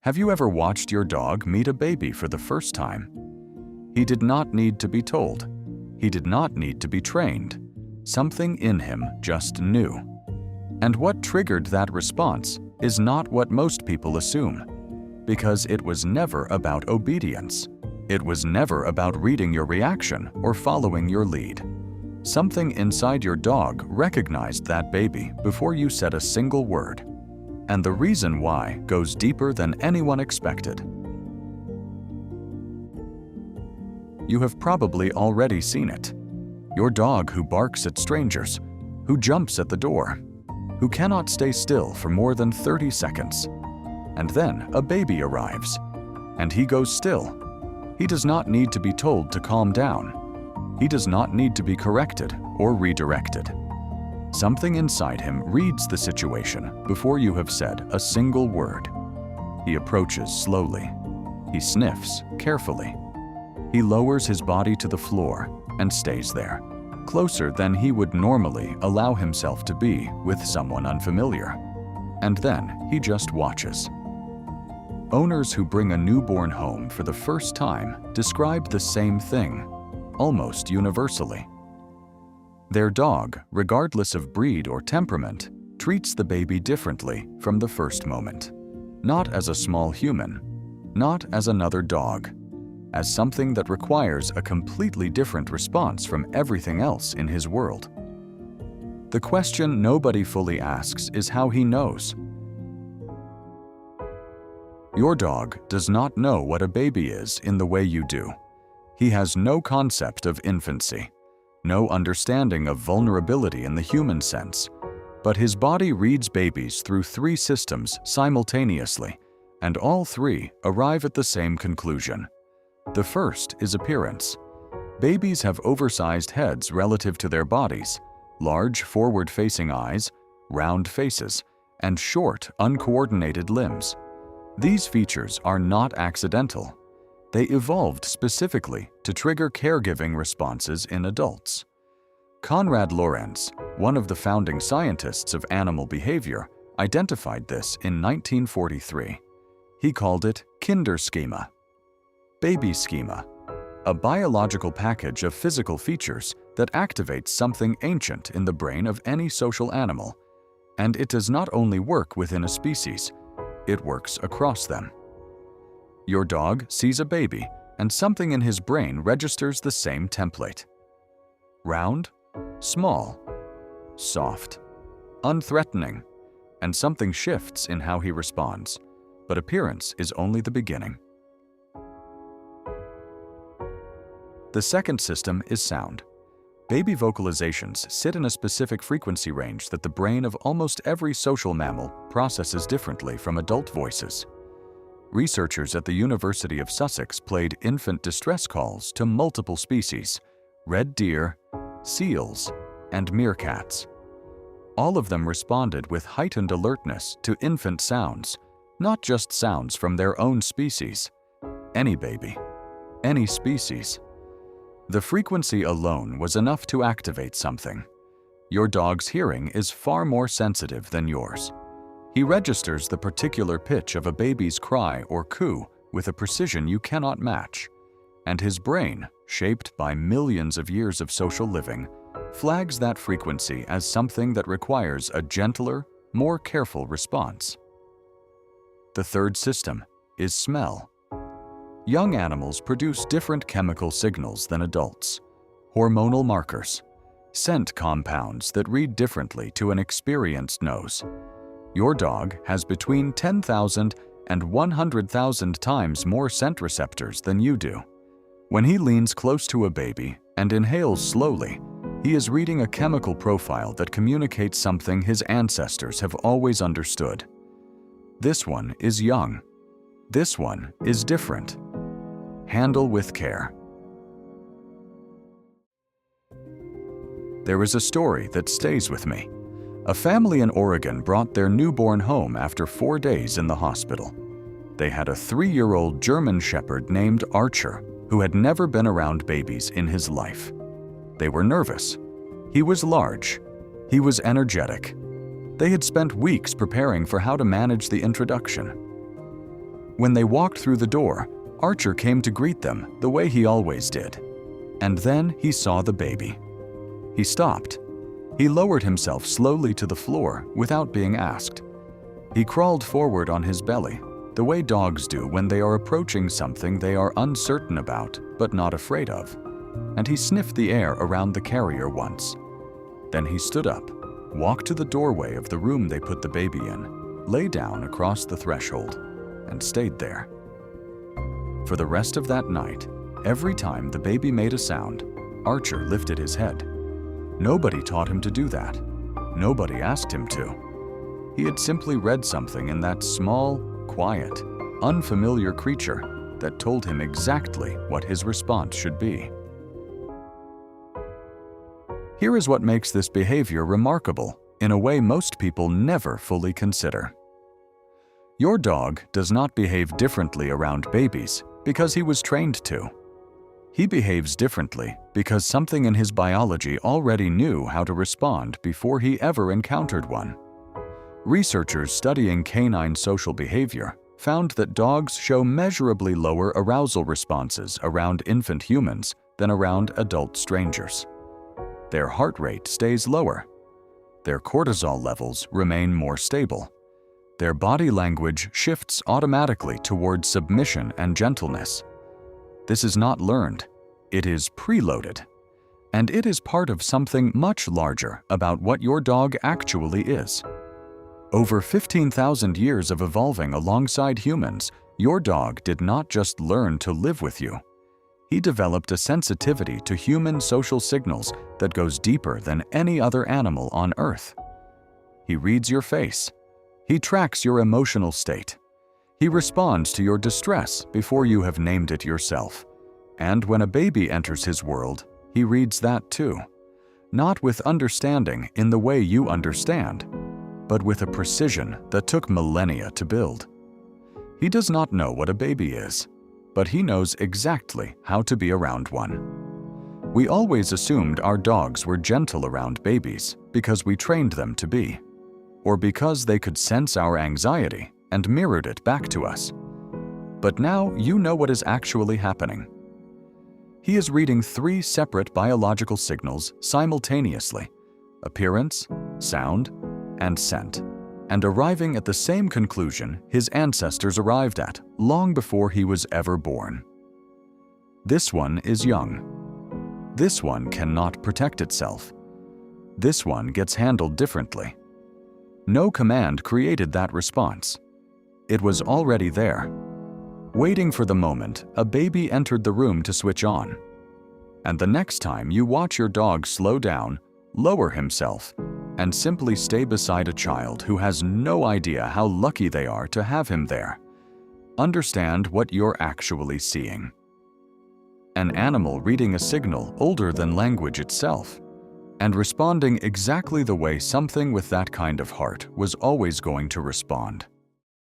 Have you ever watched your dog meet a baby for the first time? He did not need to be told. He did not need to be trained. Something in him just knew. And what triggered that response is not what most people assume, because it was never about obedience. It was never about reading your reaction or following your lead. Something inside your dog recognized that baby before you said a single word. And the reason why goes deeper than anyone expected. You have probably already seen it. Your dog who barks at strangers, who jumps at the door, who cannot stay still for more than 30 seconds. And then a baby arrives, and he goes still. He does not need to be told to calm down. He does not need to be corrected or redirected. Something inside him reads the situation before you have said a single word. He approaches slowly. He sniffs carefully. He lowers his body to the floor and stays there, closer than he would normally allow himself to be with someone unfamiliar. And then he just watches. Owners who bring a newborn home for the first time describe the same thing, almost universally. Their dog, regardless of breed or temperament, treats the baby differently from the first moment. Not as a small human, not as another dog, as something that requires a completely different response from everything else in his world. The question nobody fully asks is how he knows. Your dog does not know what a baby is in the way you do. He has no concept of infancy, no understanding of vulnerability in the human sense, but his body reads babies through 3 systems simultaneously, and all 3 arrive at the same conclusion. The first is appearance. Babies have oversized heads relative to their bodies, large forward-facing eyes, round faces, and short, uncoordinated limbs. These features are not accidental. They evolved specifically to trigger caregiving responses in adults. Konrad Lorenz, one of the founding scientists of animal behavior, identified this in 1943. He called it Kinderschema, baby schema, a biological package of physical features that activates something ancient in the brain of any social animal. And it does not only work within a species, it works across them. Your dog sees a baby, and something in his brain registers the same template. Round, small, soft, unthreatening, and something shifts in how he responds, but appearance is only the beginning. The second system is sound. Baby vocalizations sit in a specific frequency range that the brain of almost every social mammal processes differently from adult voices. Researchers at the University of Sussex played infant distress calls to multiple species: red deer, seals, and meerkats. All of them responded with heightened alertness to infant sounds, not just sounds from their own species. Any baby, any species. The frequency alone was enough to activate something. Your dog's hearing is far more sensitive than yours. He registers the particular pitch of a baby's cry or coo with a precision you cannot match. And his brain, shaped by millions of years of social living, flags that frequency as something that requires a gentler, more careful response. The third system is smell. Young animals produce different chemical signals than adults, hormonal markers, scent compounds that read differently to an experienced nose. Your dog has between 10,000 and 100,000 times more scent receptors than you do. When he leans close to a baby and inhales slowly, he is reading a chemical profile that communicates something his ancestors have always understood. This one is young. This one is different. Handle with care. There is a story that stays with me. A family in Oregon brought their newborn home after 4 days in the hospital. They had a 3-year-old German Shepherd named Archer, who had never been around babies in his life. They were nervous. He was large. He was energetic. They had spent weeks preparing for how to manage the introduction. When they walked through the door, Archer came to greet them the way he always did. And then he saw the baby. He stopped. He lowered himself slowly to the floor without being asked. He crawled forward on his belly, the way dogs do when they are approaching something they are uncertain about but not afraid of. And he sniffed the air around the carrier once. Then he stood up, walked to the doorway of the room they put the baby in, lay down across the threshold, and stayed there. For the rest of that night, every time the baby made a sound, Archer lifted his head. Nobody taught him to do that. Nobody asked him to. He had simply read something in that small, quiet, unfamiliar creature that told him exactly what his response should be. Here is what makes this behavior remarkable in a way most people never fully consider. Your dog does not behave differently around babies because he was trained to. He behaves differently because something in his biology already knew how to respond before he ever encountered one. Researchers studying canine social behavior found that dogs show measurably lower arousal responses around infant humans than around adult strangers. Their heart rate stays lower. Their cortisol levels remain more stable. Their body language shifts automatically toward submission and gentleness. This is not learned, it is preloaded. And it is part of something much larger about what your dog actually is. Over 15,000 years of evolving alongside humans, your dog did not just learn to live with you. He developed a sensitivity to human social signals that goes deeper than any other animal on Earth. He reads your face. He tracks your emotional state. He responds to your distress before you have named it yourself. And when a baby enters his world, he reads that too. Not with understanding in the way you understand, but with a precision that took millennia to build. He does not know what a baby is, but he knows exactly how to be around one. We always assumed our dogs were gentle around babies because we trained them to be, or because they could sense our anxiety and mirrored it back to us. But now you know what is actually happening. He is reading 3 separate biological signals simultaneously: appearance, sound, and scent, and arriving at the same conclusion his ancestors arrived at long before he was ever born. This one is young. This one cannot protect itself. This one gets handled differently. No command created that response. It was already there, waiting for the moment a baby entered the room to switch on. And the next time you watch your dog slow down, lower himself, and simply stay beside a child who has no idea how lucky they are to have him there, understand what you're actually seeing. An animal reading a signal older than language itself, and responding exactly the way something with that kind of heart was always going to respond.